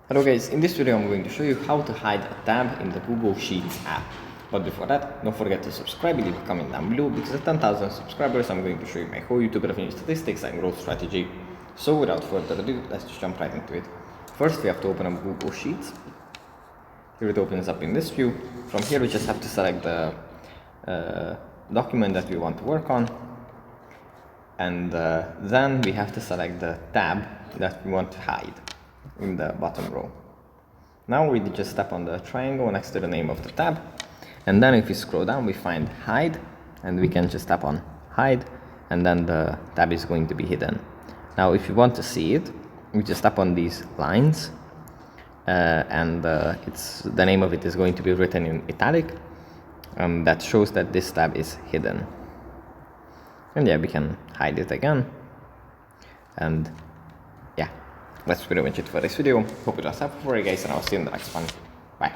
Hello guys, in this video I'm going to show you how to hide a tab in the Google Sheets app. But before that, don't forget to subscribe, leave a comment down below, because at 10,000 subscribers I'm going to show you my whole YouTube revenue statistics and growth strategy. So without further ado, let's just jump right into it. First we have to open up Google Sheets. Here it opens up in this view. From here we just have to select the document that we want to work on. And then we have to select the tab that we want to hide in the bottom row. Now we just tap on the triangle next to the name of the tab, and then if we scroll down we find hide, and we can just tap on hide, and then the tab is going to be hidden. Now if you want to see it, we just tap on these lines, and the name of it is going to be written in italic. That shows that this tab is hidden. And yeah, we can hide it again, and yeah, that's pretty much it for this video. Hope it was helpful for you guys, and I'll see you in the next one. Bye.